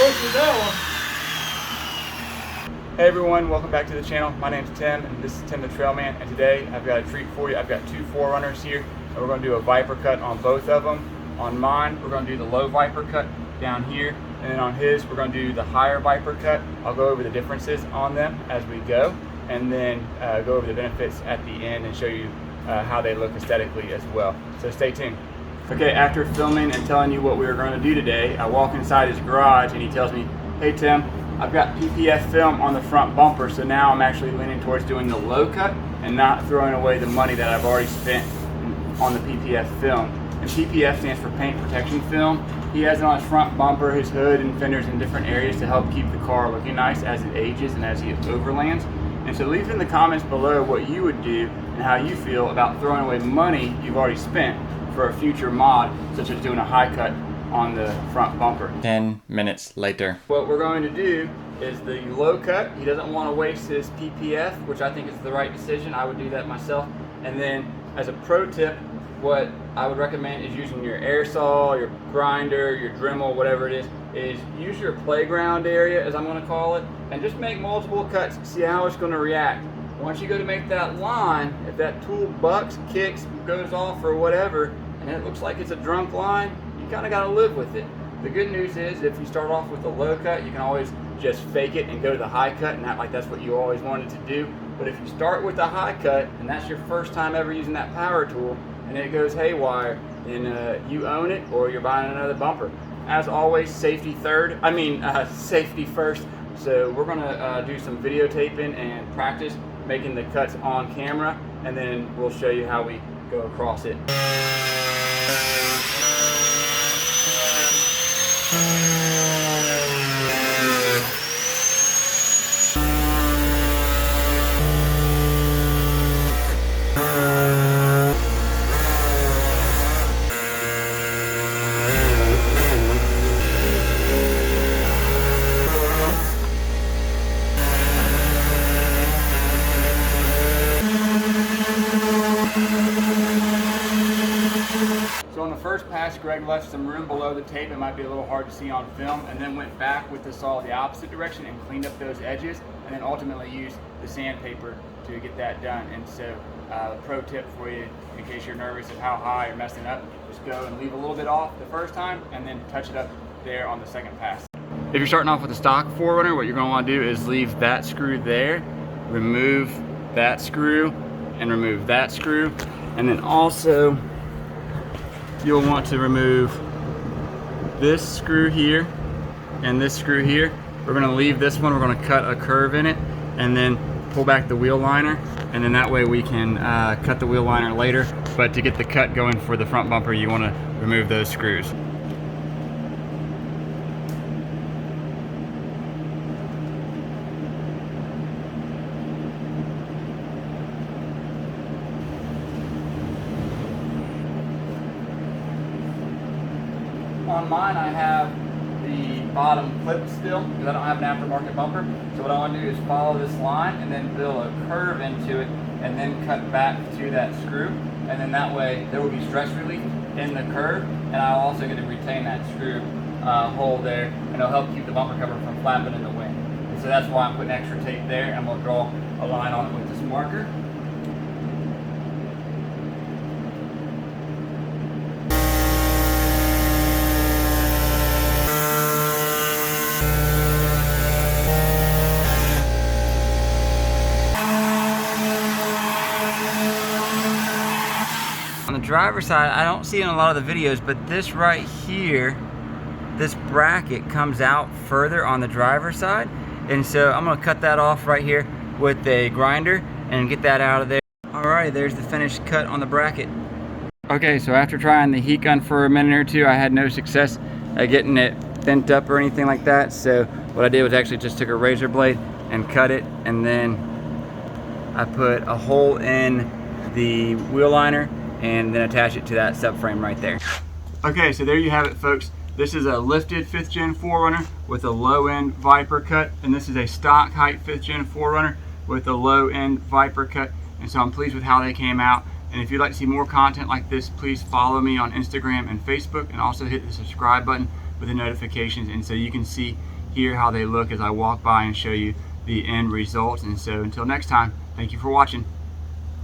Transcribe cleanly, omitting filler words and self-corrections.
Hey everyone, welcome back to the channel. My name's Tim and this is Tim the Trailman, and today I've got a treat for you. I've got two 4runners here and we're going to do a Viper cut on both of them. On mine, we're going to do the low Viper cut down here, and then on his, we're going to do the higher Viper cut. I'll go over the differences on them as we go, and then go over the benefits at the end and show you how they look aesthetically as well. So stay tuned. Okay, after filming and telling you what we were going to do today, I walk inside his garage and he tells me, hey Tim, I've got PPF film on the front bumper, so now I'm actually leaning towards doing the low cut and not throwing away the money that I've already spent on the PPF film. And PPF stands for paint protection film. He has it on his front bumper, his hood, and fenders in different areas to help keep the car looking nice as it ages and as he overlands. And so leave in the comments below what you would do and how you feel about throwing away money you've already spent for a future mod, such as doing a high cut on the front bumper. 10 minutes later. What we're going to do is the low cut. He doesn't want to waste his PPF, which I think is the right decision. I would do that myself. And then as a pro tip, what I would recommend is using your air saw, your grinder, your Dremel, whatever it is use your playground area, as I'm going to call it, and just make multiple cuts. See how it's going to react. Once you go to make that line, if that tool bucks, kicks, goes off or whatever, and it looks like it's a drunk line, you kind of got to live with it. The good news is if you start off with a low cut, you can always just fake it and go to the high cut and act like that's what you always wanted to do. But if you start with a high cut and that's your first time ever using that power tool and it goes haywire, then you own it or you're buying another bumper. As always, safety safety first. So we're gonna do some videotaping and practice making the cuts on camera, and then we'll show you how we go across it. So on the first pass, Greg left some room below the tape. It might be a little hard to see on film, and then went back with the saw the opposite direction and cleaned up those edges, and then ultimately used the sandpaper to get that done. And so pro tip for you, in case you're nervous of how high you're messing up, just go and leave a little bit off the first time and then touch it up there on the second pass. If you're starting off with a stock 4runner, what you're going to want to do is leave that screw there, remove that screw, and remove that screw, and then also you'll want to remove this screw here and this screw here. We're going to leave this one, we're going to cut a curve in it, and then pull back the wheel liner, and then that way we can cut the wheel liner later. But to get the cut going for the front bumper, you want to remove those screws. On mine, I have the bottom clip still because I don't have an aftermarket bumper. So what I want to do is follow this line and then build a curve into it and then cut back to that screw. And then that way there will be stress relief in the curve, and I'll also get to retain that screw hole there, and it'll help keep the bumper cover from flapping in the wind. And so that's why I'm putting extra tape there, and we'll draw a line on it with this marker. On the driver's side, I don't see it in a lot of the videos, but this right here, this bracket comes out further on the driver's side. And so I'm gonna cut that off right here with a grinder and get that out of there. Alrighty, there's the finished cut on the bracket. Okay, so after trying the heat gun for a minute or two, I had no success at getting it bent up or anything like that. So what I did was actually just took a razor blade and cut it, and then I put a hole in the wheel liner and then attach it to that subframe right there. Okay, so there you have it, folks. This is a lifted 5th gen 4runner with a low end Viper cut, and this is a stock height 5th gen 4runner with a low end Viper cut. And so I'm pleased with how they came out. And if you'd like to see more content like this, please follow me on Instagram and Facebook, and also hit the subscribe button with the notifications, and so you can see here how they look as I walk by and show you the end results. And so until next time, thank you for watching.